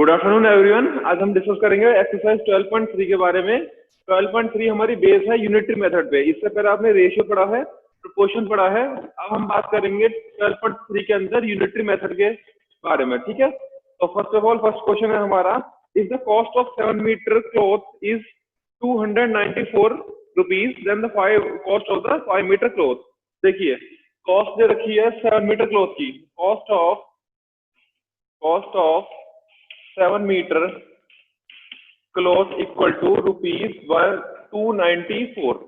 Good afternoon everyone. आज हम discuss करेंगे एक्सरसाइज 12.3 के बारे में। 12.3 हमारी बेस है यूनिटरी मेथड पे। इससे पहले आपने रेशियो पढ़ा है, प्रोपोर्शन पढ़ा है। अब हम बात करेंगे 12.3 के अंदर यूनिटरी मेथड के बारे में। ठीक है, तो first of all first question है हमारा, if the cost of 7 metre cloth is 294 rupees then the cost of the 5 metre cloth. देखिए कॉस्ट दे रखी है 7 मीटर क्लॉथ की। Cost of 7 metre cloth equal to ₹294,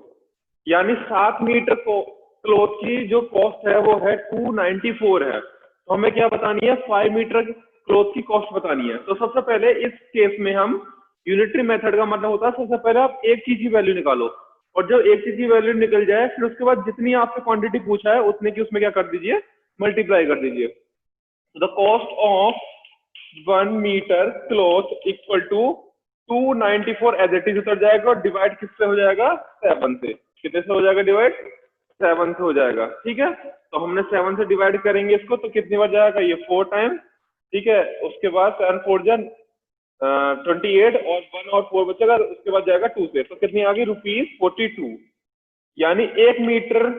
यानी 7 मीटर क्लॉथ की जो कॉस्ट है वो है 294 है। तो हमें क्या बतानी है, 5 मीटर क्लॉथ की कॉस्ट बतानी है। तो सबसे पहले इस केस में हम यूनिटरी मेथड का मतलब होता है सबसे पहले आप एक चीज की वैल्यू निकालो, और जब एक चीज की वैल्यू निकल जाए फिर उसके बाद जितनी आपसे क्वांटिटी पूछा है उतने की उसमें क्या कर दीजिए, मल्टीप्लाई कर दीजिए। The cost of 1 metre cloth equal to 294 as it is उतर जाएगा, और डिवाइड किससे हो जाएगा, 7 से। कितने से हो जाएगा डिवाइड, 7 से हो जाएगा। ठीक है, तो हमने 7 से डिवाइड करेंगे इसको, तो कितनी बार जाएगा, ये 4 टाइम। ठीक है, उसके बाद 7 4 जन 28 और 1 और 4 बचेगा, उसके बाद जाएगा 2 से। तो कितनी आ गई, ₹42। यानी 1 मीटर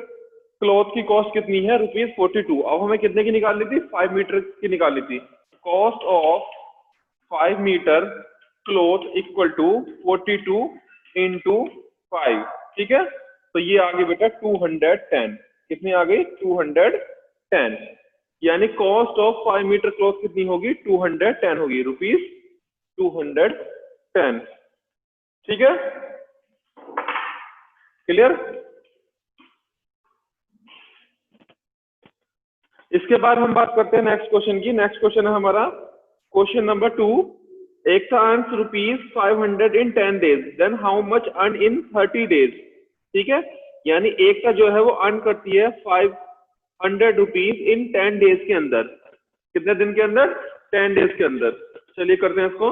क्लॉथ की कॉस्ट कितनी है, ₹42। अब हमें कितने की निकाल ली थी, 5 मीटर की निकाल ली थी। Cost of 5 metre cloth equal to 42 into 5। ठीक है, तो ये आ गई बेटा 210। कितनी आ गई, 210। यानी कॉस्ट ऑफ 5 मीटर क्लॉथ कितनी होगी, 210 होगी, ₹210। ठीक है, क्लियर। इसके बाद हम बात करते हैं नेक्स्ट क्वेश्चन की। नेक्स्ट क्वेश्चन है हमारा क्वेश्चन नंबर 2। एक था earn ₹500 in 10 days, then how much earn in 30 days. ठीक है, यानी एक का जो है वो अर्न करती है ₹500 इन 10 डेज के अंदर। कितने दिन के अंदर, 10 डेज के अंदर। चलिए करते हैं इसको।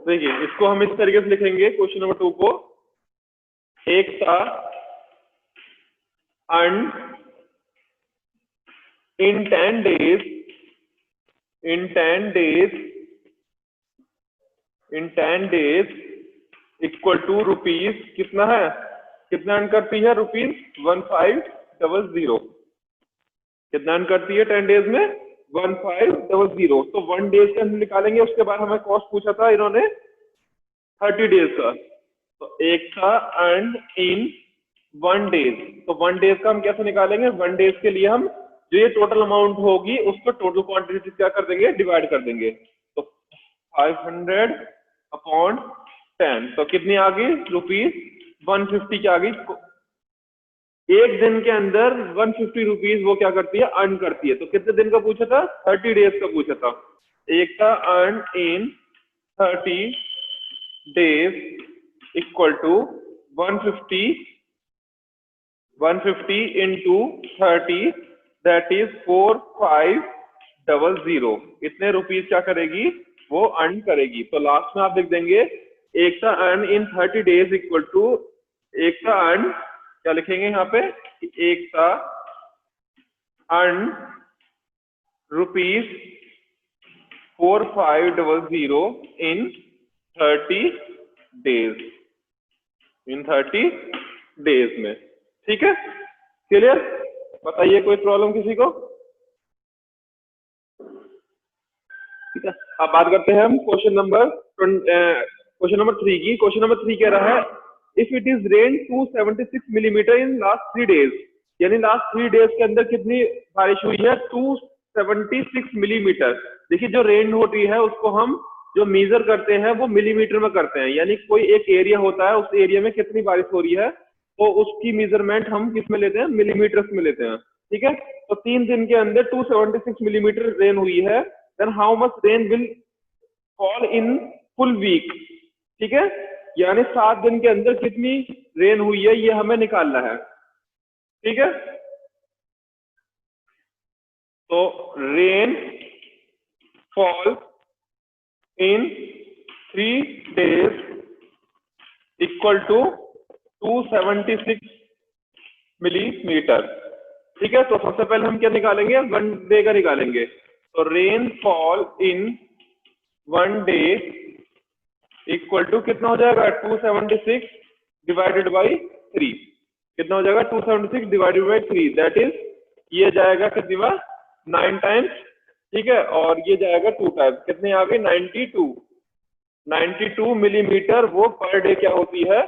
देखिए इसको हम इस तरीके से लिखेंगे क्वेश्चन नंबर 2 को। एक था earn in 10 days equal to rupees, कितना है, कितना अर्न करती है, ₹1500। कितना अर्न करती है 10 डेज में, 1500। तो 1 डेज का हम निकालेंगे। उसके बाद हमें कॉस्ट पूछा था इन्होंने 30 डेज का। तो एक था अर्न इन 1 डेज, तो 1 डेज का हम कैसे निकालेंगे, 1 डेज के लिए हम जो ये टोटल अमाउंट होगी उसको टोटल क्वांटिटी क्या कर देंगे, डिवाइड कर देंगे। तो 500 अपॉन 10, तो कितनी आ गई, ₹150 की आ गई। एक दिन के अंदर 150 रुपीज वो क्या करती है, अर्न करती है। तो कितने दिन का पूछा था, 30 डेज का पूछा था। एक का earn in 30 days equal to 150 into 30, that is 4500। इतने रुपीज क्या करेगी, वो अर्न करेगी। तो लास्ट में आप लिख देंगे एक का earn in 30 days equal to, एक का अर्न क्या लिखेंगे यहाँ पे, एक का अर्न ₹4500 इन 30 डेज में। ठीक है, क्लियर। बताइए कोई प्रॉब्लम किसी को। ठीक है, अब बात करते हैं हम क्वेश्चन नंबर 3 की। क्वेश्चन नंबर 3 कह रहा है, if it is rain 276 millimetre in last 3 days, यानी लास्ट 3 डेज के अंदर कितनी बारिश हुई है, 276 मिलीमीटर। देखिए जो रेन होती है उसको हम जो मेजर करते हैं वो मिलीमीटर में करते हैं, यानी कोई एक एरिया होता है, उस एरिया में कितनी बारिश हो रही है तो उसकी मेजरमेंट हम किस में लेते हैं, मिलीमीटर्स में लेते हैं। ठीक है, तो 3 दिन के अंदर 276 मिलीमीटर रेन हुई है, then how much rain will fall in full week. ठीक है, यानी 7 दिन के अंदर कितनी रेन हुई है ये हमें निकालना है। ठीक है, तो rain fall in 3 days equal to 276 millimetre. ठीक है, तो सबसे पहले हम क्या निकालेंगे, 1 डे का निकालेंगे। तो rainfall in 1 day equal to कितना हो जाएगा, 276 डिवाइडेड बाई 3। कितना हो जाएगा, 276 डिवाइडेड बाई 3, दैट इज ये जाएगा कितनी बार, 9 टाइम्स। ठीक है, और ये जाएगा 2 टाइम्स, कितने आ गए, 92 मिलीमीटर वो पर डे क्या होती है,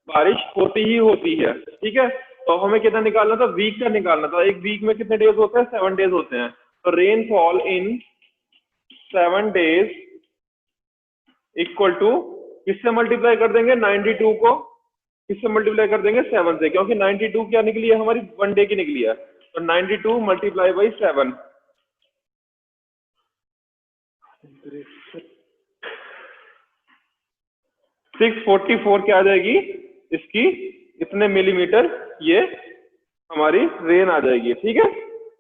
बारिश होती ही होती है। ठीक है, तो हमें कितना निकालना था, वीक का निकालना था। एक वीक में कितने डेज होते हैं, 7 डेज होते हैं। तो rainfall in 7 days equal to, किससे मल्टीप्लाई कर देंगे, 92 को किससे मल्टीप्लाई कर देंगे, 7 से, क्योंकि 92 क्या निकली है हमारी, 1 डे की निकली है। तो 92 मल्टीप्लाई बाई 7, 644 क्या आ जाएगी इसकी, इतने मिलीमीटर ये हमारी रेन आ जाएगी। ठीक है,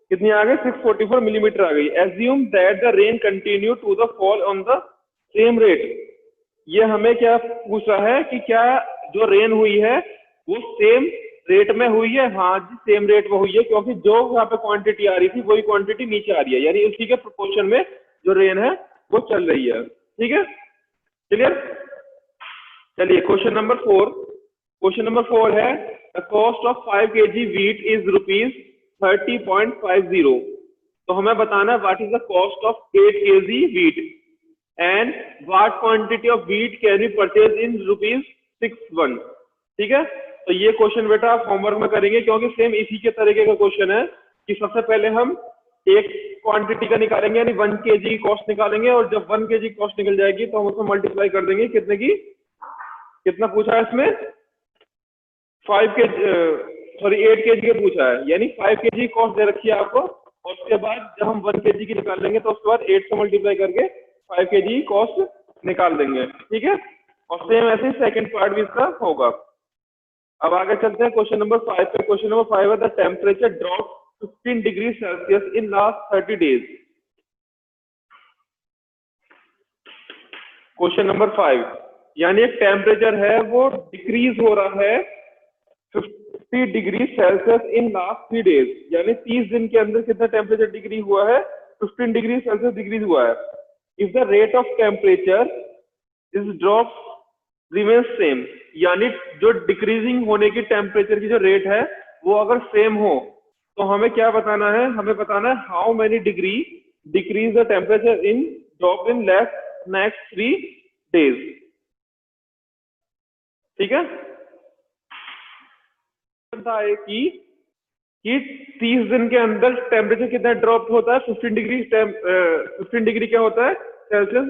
कितनी आ गई, 644 मिलीमीटर आ गई। Assume that the rain continue to the fall on the same rate. ये हमें क्या पूछ रहा है कि क्या जो रेन हुई है वो सेम रेट में हुई है। हाँ जी, सेम रेट में हुई है, क्योंकि जो यहाँ पे क्वांटिटी आ रही थी वही क्वांटिटी नीचे आ रही है, यानी उसी के प्रोपोर्शन में जो रेन है वो चल रही है। ठीक है, क्लियर। चलिए क्वेश्चन नंबर 4। क्वेश्चन नंबर 4 है, the cost of 5 kg wheat is ₹30.50। तो हमें बताना है what is the cost of 8 kg wheat and what quantity of wheat can be purchase in ₹61। ठीक है, तो ये क्वेश्चन बेटा आप होमवर्क में करेंगे, क्योंकि सेम इसी के तरीके का क्वेश्चन है कि सबसे पहले हम एक क्वांटिटी का निकालेंगे, यानी 1 kg की कॉस्ट निकालेंगे, और जब 1 kg की कॉस्ट निकल जाएगी तो हम उसको मल्टीप्लाई कर देंगे कितने की, कितना पूछा है इसमें, 8 kg के पूछा है, यानी 5 kg कॉस्ट दे रखी है आपको, और उसके बाद जब हम 1 kg की निकाल लेंगे तो उसके बाद 8 से मल्टीप्लाई करके 5 kg कॉस्ट निकाल देंगे। ठीक है, और सेम ऐसे सेकंड पार्ट भी इसका होगा। अब आगे चलते हैं क्वेश्चन नंबर 5 पे। क्वेश्चन नंबर 5 है, the temperature drop 15 degree Celsius in last 30 days. Question number 5, यानी एक टेम्परेचर है वो डिक्रीज हो रहा है 50 degree Celsius in last 3 days, यानी 30 दिन के अंदर कितना टेम्परेचर डिग्री हुआ है, 15 डिग्री सेल्सियस डिक्रीज हुआ है। If the rate of temperature is drop remains same, यानी जो डिक्रीजिंग होने की टेम्परेचर की जो रेट है वो अगर सेम हो तो हमें क्या बताना है, हमें बताना है how many degree decrease the temperature in drop in next 3 days. ठीक है, कि 30 दिन के अंदर टेम्परेचर कितना ड्रॉप होता है, 15 डिग्री क्या होता है, सेल्सियस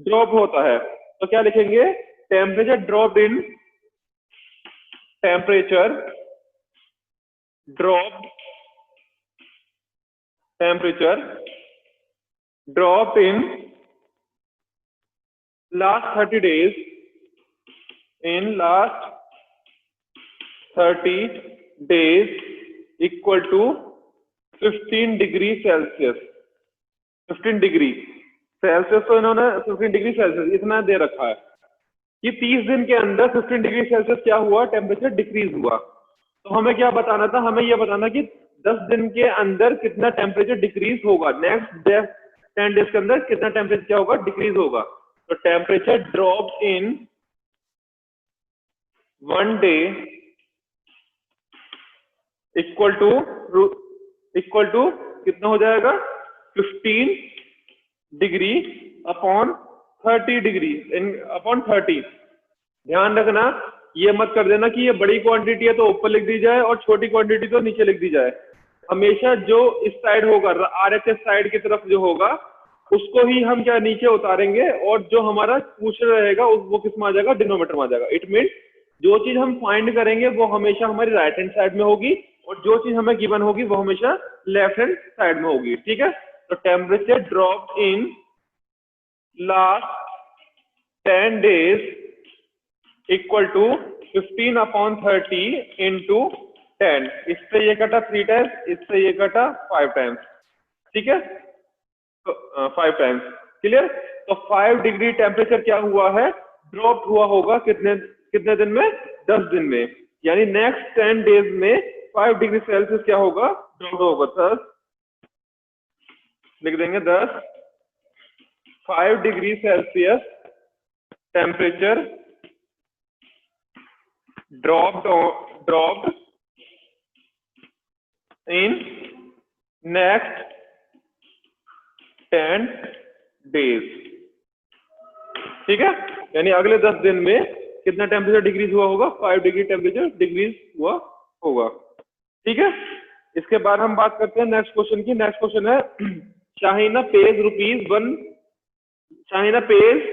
ड्रॉप होता है। तो क्या लिखेंगे, temperature drop in, temperature drop in last 30 days, in last 30 days equal to 15 degree Celsius. 15 degree Celsius, तो इन्होंने 15 डिग्री सेल्सियस इतना दे रखा है कि 30 दिन के अंदर 15 डिग्री सेल्सियस क्या हुआ, टेम्परेचर डिक्रीज हुआ। तो हमें क्या बताना था, हमें यह बताना कि 10 दिन के अंदर कितना टेम्परेचर डिक्रीज होगा, नेक्स्ट 10 डेज के अंदर कितना टेम्परेचर क्या होगा, डिक्रीज होगा। तो temperature drop in 1 day equal to कितना हो जाएगा, 15 डिग्री अपॉन 30 डिग्री अपॉन 30। ध्यान रखना, ये मत कर देना कि ये बड़ी क्वांटिटी है तो ऊपर लिख दी जाए और छोटी क्वांटिटी तो नीचे लिख दी जाए। हमेशा जो इस साइड होगा, आरएचएस साइड की तरफ जो होगा उसको ही हम क्या नीचे उतारेंगे, और जो हमारा पूछ रहेगा वो किस में आ जाएगा, डिनोमीटर में आ जाएगा। इट मीन जो चीज हम फाइंड करेंगे वो हमेशा हमारी राइट हैंड साइड में होगी, और जो चीज हमें गिवन होगी वो हमेशा लेफ्ट हैंड साइड में होगी। ठीक है, तो temperature drop in last 10 days equal to 15 upon 30 into 10। इससे ये कटा 3 टाइम्स, इससे ये कटा 5 टाइम्स। ठीक है, तो 5 टाइम्स, क्लियर। तो 5 डिग्री टेम्परेचर क्या हुआ है, ड्रॉप हुआ होगा कितने दिन में, 10 दिन में, यानी नेक्स्ट 10 डेज में 5 डिग्री सेल्सियस क्या होगा, ड्रॉप होगा। 10 लिख देंगे, 10 5 degree Celsius temperature dropped in next 10 days. ठीक है, यानी अगले 10 दिन में कितना टेम्परेचर डिक्रीज हुआ होगा, 5 डिग्री टेम्परेचर डिक्रीज हुआ होगा। ठीक है, इसके बाद हम बात करते हैं नेक्स्ट क्वेश्चन की। नेक्स्ट क्वेश्चन है Shahina pays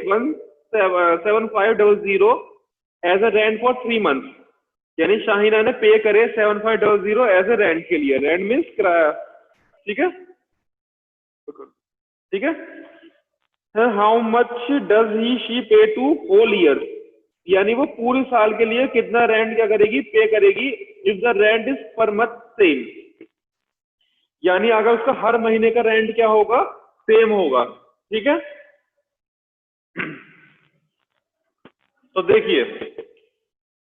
17500 as a rent for 3 month. यानी शाहीना ने पे करे 7500 एज अ रेंट के लिए। रेंट मीन्स किराया। ठीक है, ठीक है। How much does he she पे टू होल ईयर, यानी वो पूरे साल के लिए कितना रेंट क्या करेगी, पे करेगी। If the rent is per month same, यानी अगर उसका हर महीने का रेंट क्या होगा, सेम होगा। ठीक है, तो देखिए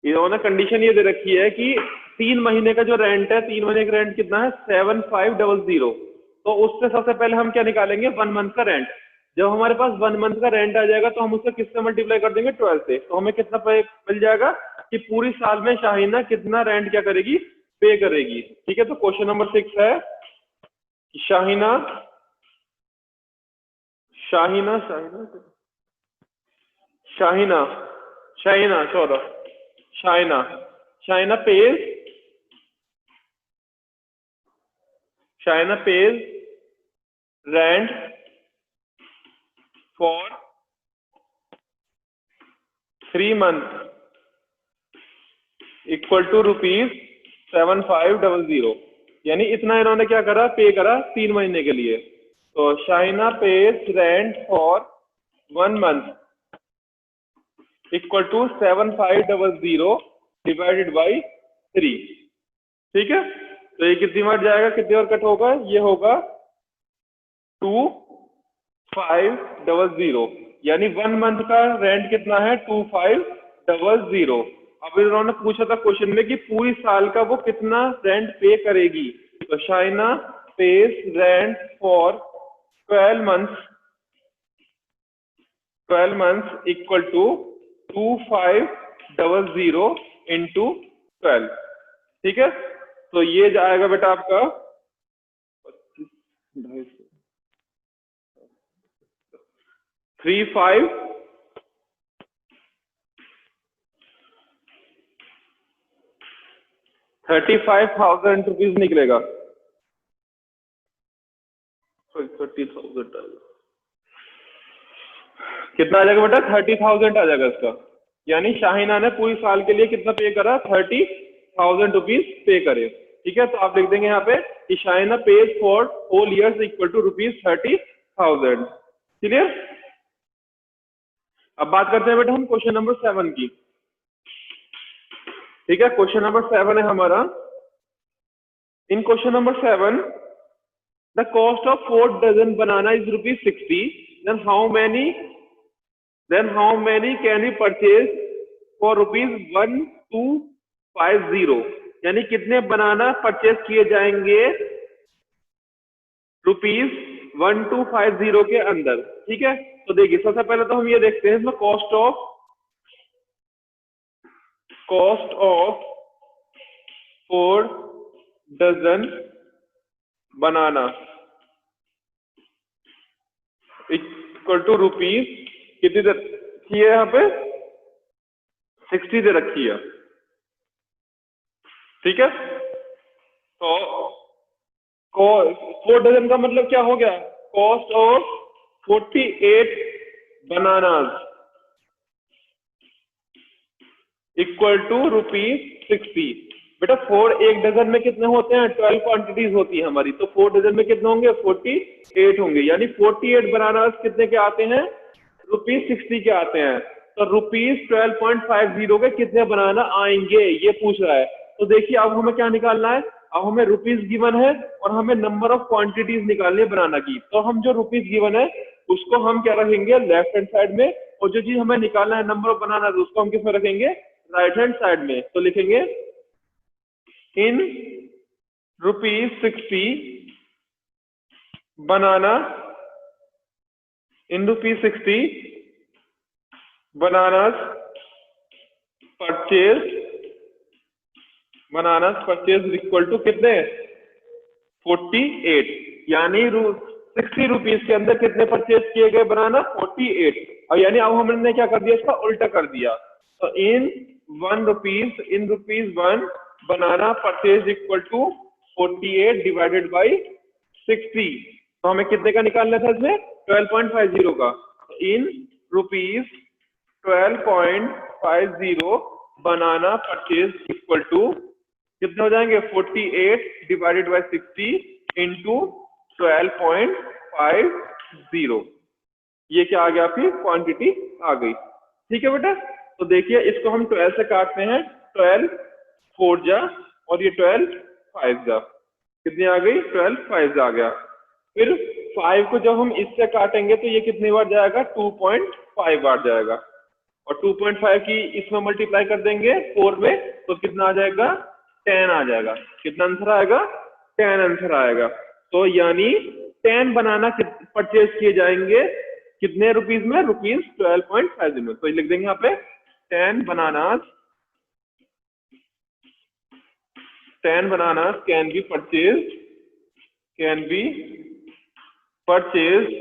इन्होंने कंडीशन ये दे रखी है कि 3 महीने का जो रेंट है, 3 महीने का रेंट कितना है, 7500। तो उससे सबसे पहले हम क्या निकालेंगे, 1 मंथ का रेंट। जब हमारे पास 1 मंथ का रेंट आ जाएगा तो हम उससे किससे मल्टीप्लाई कर देंगे, 12 से। तो हमें कितना पे मिल जाएगा कि पूरी साल में शाहीना कितना रेंट क्या करेगी, पे करेगी। ठीक है, तो क्वेश्चन नंबर 6 है कि Shahina Shahina Shahina Shahina Shahina sorry Shahina Shahina pays rent for 3 month equal to ₹7500। यानी इतना इन्होंने क्या करा, पे करा 3 महीने के लिए। तो Shahina pays rent for 1 month equal to 7500 divided by 3। ठीक है, तो ये कितनी बार जाएगा, कितनी बार कट होगा, ये होगा 2500। यानी 1 मंथ का रेंट कितना है, 2500। अब इन्होंने पूछा था क्वेश्चन में कि पूरी साल का वो कितना रेंट पे करेगी। तो Shahina pays rent for 12 months equal to 2500 into 12। ठीक है, तो ये जाएगा बेटा आपका 35,000 रुपीज निकलेगा। 30,000 कितना आ जाएगा बेटा, 30,000 आ जाएगा इसका। यानी शाहीना ने पूरी साल के लिए कितना पे करा, 30,000 रुपीज पे करे। ठीक है, तो आप लिख देंगे यहाँ पे कि Shahina pays for whole years equal to ₹30,000। Clear. अब बात करते हैं बेटा हम क्वेश्चन नंबर 7 की। ठीक है, क्वेश्चन नंबर 7 है हमारा। In question number 7 the cost of 4 dozen banana is ₹60। Then how many can you purchase for ₹1250। यानी कितने बनाना परचेज किए जाएंगे ₹1250 के अंदर। ठीक है, तो देखिए सबसे पहले तो हम ये देखते हैं इसमें cost of 4 dozen banana equal to rupees कितनी दे रखी है, यहाँ पे 60 दे रखी है। ठीक है, तो 4 डजन का मतलब क्या हो गया, cost of 48 bananas equal to ₹60। बेटा 4 एक डजन में कितने होते हैं, 12 क्वांटिटीज होती है हमारी। तो 4 डजन में कितने होंगे, 48 होंगे। यानी 48 बनानास कितने के आते हैं, ₹60 के आते हैं। तो ₹12.50 के कितने बनाना आएंगे, ये पूछ रहा है। तो देखिए अब हमें क्या निकालना है, अब हमें रुपीज गिवन है और हमें नंबर ऑफ क्वांटिटीज निकालनी है बनाना की। तो हम जो रुपीज गिवन है उसको हम क्या रखेंगे, लेफ्ट हैंड साइड में, और जो चीज हमें निकालना है नंबर ऑफ बनाना उसको हम किस में रखेंगे, राइट हैंड साइड में। तो लिखेंगे in ₹60 banana in ₹60 bananas purchase equal to कितने 48 यानी 60 रुपीज के अंदर कितने परचेज किए गए बनाना 48 और यानी अब हमने क्या कर दिया इसका उल्टा कर दिया तो in ₹1 banana purchase equal to 48 divided by 60 तो हमें कितने का निकालना था इसमें 12.50 का इन ₹12.50 बनाना परचेज इक्वल टू कितने हो जाएंगे 48 डिवाइडेड बाई 60 इंटू 12.50 ये क्या आ गया आपकी क्वांटिटी आ गई ठीक है बेटा तो देखिए इसको हम 12 से काटते हैं 12 4 जा और ये 12 5 जा कितनी आ गई 12 5 आ गया फिर 5 को जब हम इससे काटेंगे तो ये कितनी बार जाएगा 2.5 बार जाएगा और 2.5 की इसमें मल्टीप्लाई कर देंगे 4 में तो कितना आ जाएगा 10 आ जाएगा कितना आंसर आएगा 10 आंसर आएगा तो यानी 10 बनाना परचेज किए जाएंगे कितने रुपीज में ₹12.50 में तो लिख देंगे यहाँ पे 10 bananas can be purchased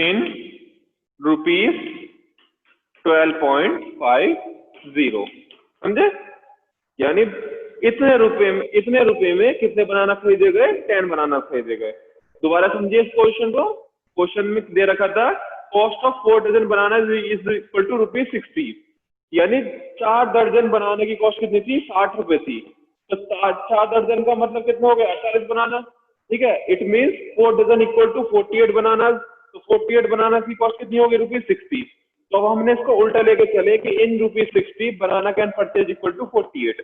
in ₹12.50 समझे यानी इतने रुपए में कितने बनाना खरीदे गए 10 बनाना खरीदे गए दोबारा समझिए इस क्वेश्चन में दे रखा था cost of 4 dozen banana is equal to ₹60 यानी 4 दर्जन बनाने की कॉस्ट कितनी थी 60 रुपए थी तो 4 दर्जन का मतलब कितना हो गया 48 बनाना ठीक है it means 4 dozen equal to 48 banana तो 48 बनाना की कॉस्ट कितनी होगी ₹60 तो अब हमने इसको उल्टा लेके चले कि इन ₹60 बनाना कैन परचेज इक्वल टू 48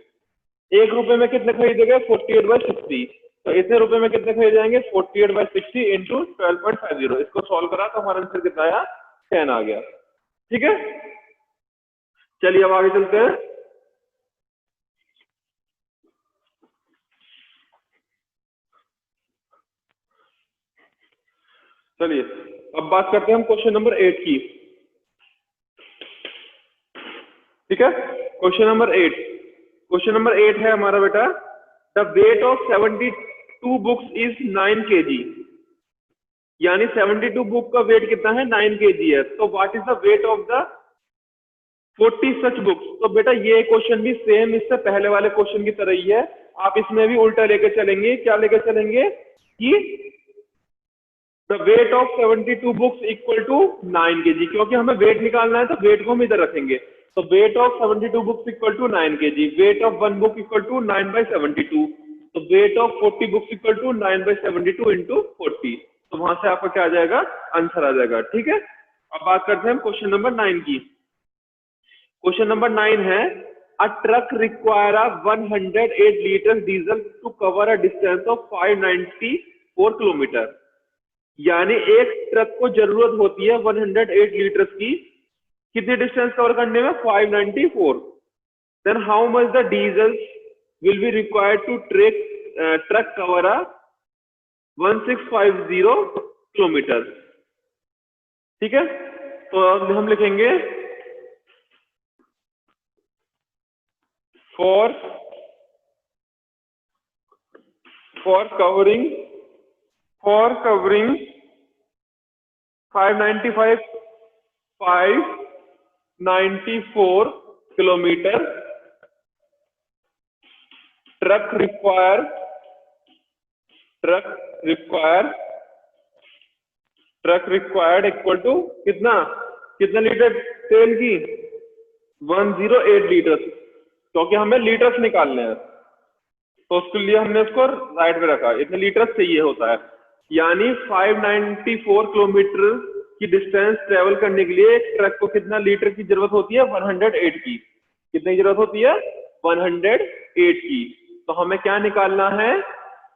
₹1 में कितने खरीदे गए 48 बाई 60 तो इतने रुपए में कितने खरीदे जाएंगे 48 बाई 60 इंटू 12.50 इसको सॉल्व करा तो हमारा आंसर कितना आया 10 आ गया ठीक है चलिए अब आगे चलते हैं चलिए अब बात करते हैं हम क्वेश्चन नंबर 8 की ठीक है क्वेश्चन नंबर 8 है हमारा बेटा the weight of 72 books is 9 kg यानी 72 बुक का वेट कितना है 9 kg है तो what is the weight of the 40 such books तो बेटा ये क्वेश्चन भी सेम इससे पहले वाले क्वेश्चन की तरह ही है आप इसमें भी उल्टा लेके चलेंगे क्या लेके चलेंगे कि the weight of 72 books equal to 9 kg क्योंकि हमें वेट निकालना है तो वेट को हम इधर रखेंगे तो weight of 72 books equal to 9 kg weight of 1 book equal to 9/72 तो weight of 40 books equal to 9/72 into 40 तो वहां से आपका क्या आ जाएगा आंसर आ जाएगा ठीक है अब बात करते हैं क्वेश्चन नंबर 9 की क्वेश्चन नंबर 9 है a truck require 108 litre diesel to cover a distance of 594 kilometre यानी एक ट्रक को जरूरत होती है 108 लीटर की कितनी डिस्टेंस कवर करने में 594 then how much the diesel will be required to truck cover 1650 kilometre ठीक है तो अब हम लिखेंगे for covering 594 kilometre truck required equal to कितना लीटर तेल की 108 लीटर क्योंकि हमें लीटर्स निकालने हैं तो उसके लिए हमने उसको राइट में रखा इतने लीटर्स चाहिए होता है यानी 594 किलोमीटर की डिस्टेंस ट्रेवल करने के लिए एक ट्रक को कितना लीटर की जरूरत होती है 108 की कितनी जरूरत होती है 108 की तो हमें क्या निकालना है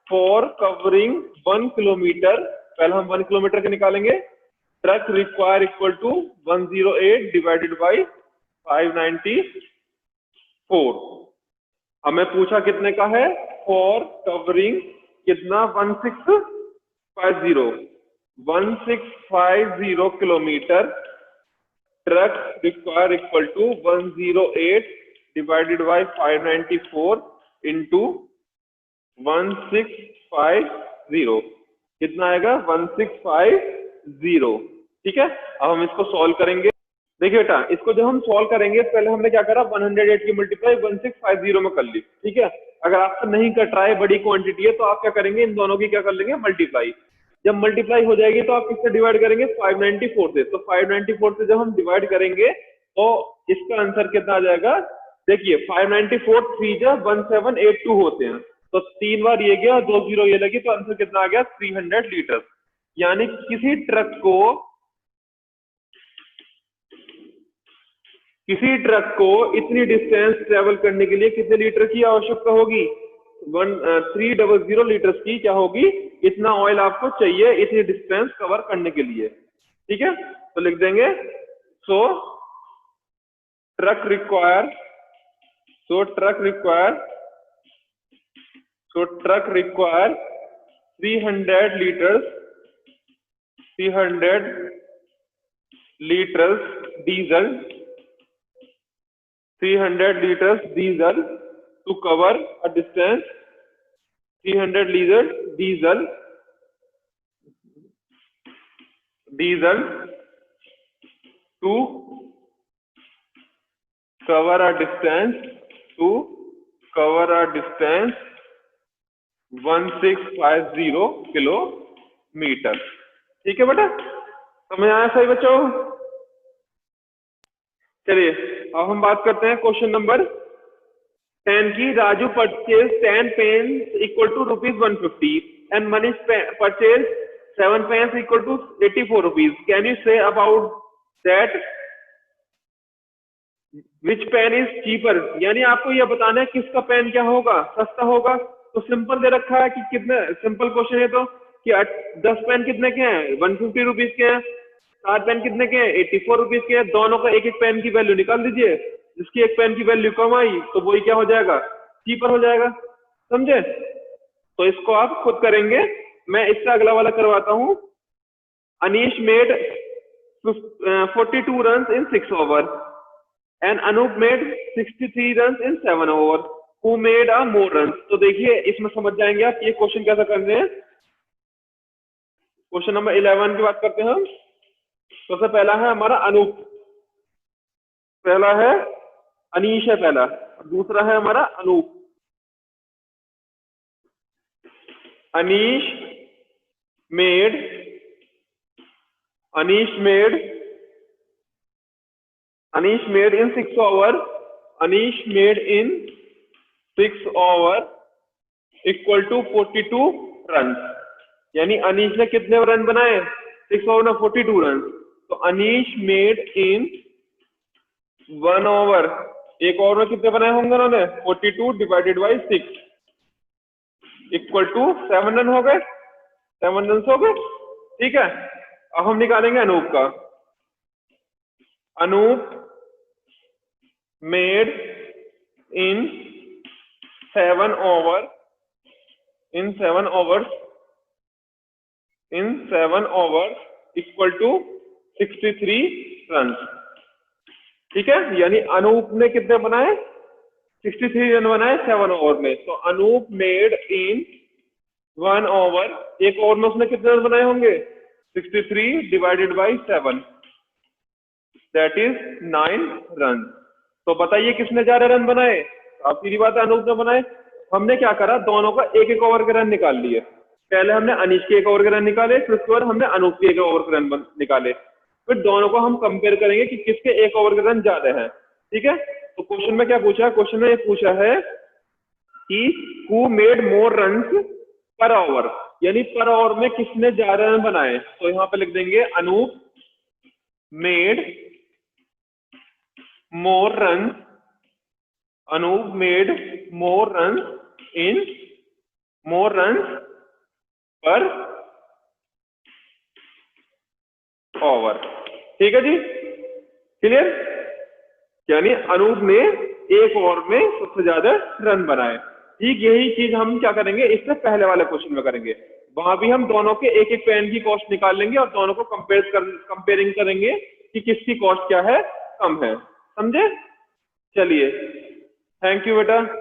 फॉर कवरिंग 1 किलोमीटर पहले हम 1 किलोमीटर के निकालेंगे truck require equal to 108 divided by 594 हमें पूछा कितने का है फॉर कवरिंग कितना 1650 kilometre truck require equal to 108 divided by 594 into 1650 कितना आएगा 1650। ठीक है, अब हम इसको सॉल्व करेंगे। देखिए बेटा, इसको जब हम सॉल्व करेंगे पहले हमने क्या करा 108 की मल्टीप्लाई 1650 में कर ली। ठीक है, अगर आपसे नहीं कट रहा है, बड़ी क्वांटिटी है, तो आप क्या करेंगे, इन दोनों की क्या कर लेंगे मल्टीप्लाई। जब मल्टीप्लाई हो जाएगी तो आप किससे डिवाइड करेंगे 594 से। तो 594 से जब हम डिवाइड करेंगे तो इसका आंसर कितना आ जाएगा, देखिए 594 3 जा 1782 होते हैं, तो 3 बार ये गया, 2 जीरो ये लगी, तो आंसर कितना आ गया 300 लीटर। यानी किसी ट्रक को इतनी डिस्टेंस ट्रेवल करने के लिए कितने लीटर की आवश्यकता होगी, 300 लीटर की क्या होगी, इतना ऑयल आपको चाहिए इतनी डिस्टेंस कवर करने के लिए। ठीक है, तो लिख देंगे so truck require 300 litres diesel 300 liters diesel to cover a distance 300 liters diesel to cover a distance 1650 kilometre. ठीक है बेटा, समझ आया सही बच्चों? चलिए अब हम बात करते हैं क्वेश्चन नंबर 10 की। Raju purchase 10 pens equal to ₹150 and Manish purchase 7 pens equal to ₹84। Can you say about that which pen is cheaper. यानी आपको यह बताना है किसका पेन क्या होगा, सस्ता होगा। तो सिंपल दे रखा है कि कितने, सिंपल क्वेश्चन है तो कि 10 पेन कितने के हैं, ₹150 के हैं। 7 पेन कितने के हैं, ₹84 के हैं। दोनों का एक एक पेन की वैल्यू निकाल दीजिए, जिसकी एक पेन की वैल्यू कम आई तो वही क्या हो जाएगा, चीपर हो जाएगा। समझे? तो इसको आप खुद करेंगे, मैं इससे अगला वाला करवाता हूं। Anish made 42 run in 6 over and Anoop made 63 run in 7 over. Who made a more run. तो देखिए इसमें समझ जाएंगे आप ये क्वेश्चन कैसा करते हैं। क्वेश्चन नंबर 11 की बात करते हैं हम। सबसे पहला है हमारा अनूप, पहला है अनीश है पहला, दूसरा है हमारा Anoop. Anish made in 6 over, Anish made in 6 over equal to 42 run. यानी अनीश ने कितने रन बनाए, 6 ओवर में 42 रन। तो अनीश मेड इन 1 ओवर, एक ओवर में कितने बनाए होंगे उन्होंने, 42 divided by 6 equal to 7 run हो गए, 7 रन हो गए। ठीक है, अब हम निकालेंगे अनूप का। Anoop made in 7 over equal to 63 run. ठीक है, यानी अनूप ने कितने बनाए, 63 रन बनाए 7 ओवर में। तो अनूप मेड इन 1 ओवर, एक ओवर में उसने कितने रन बनाए होंगे, 63 divided by 7 that is 9 run. तो बताइए किसने ज्यादा रन बनाए, आप सीधी बात है अनूप ने बनाए। हमने क्या करा, दोनों का एक एक ओवर के रन निकाल लिए। पहले हमने अनीश के 1 ओवर के रन निकाले, फिर उसके बाद हमने अनूप के 1 ओवर के रन निकाले। फिर दोनों को हम कंपेयर करेंगे कि किसके 1 ओवर के रन ज्यादा हैं। ठीक है, तो क्वेश्चन में क्या पूछा है, क्वेश्चन में ये पूछा है कि हु मेड मोर रन्स पर ओवर, यानी पर ओवर में किसने ज्यादा रन बनाए। तो यहाँ पे लिख देंगे Anoop made more run, Anoop made more run in more run per over. ठीक है जी, क्लियर। यानी अनूप ने 1 ओवर में सबसे ज्यादा रन बनाए। ठीक यही चीज हम क्या करेंगे इससे पहले वाले क्वेश्चन में करेंगे। वहां भी हम दोनों के एक एक पेन की कॉस्ट निकाल लेंगे और दोनों को कंपेयरिंग करेंगे कि किसकी कॉस्ट क्या है, कम है। समझे? चलिए, थैंक यू बेटा।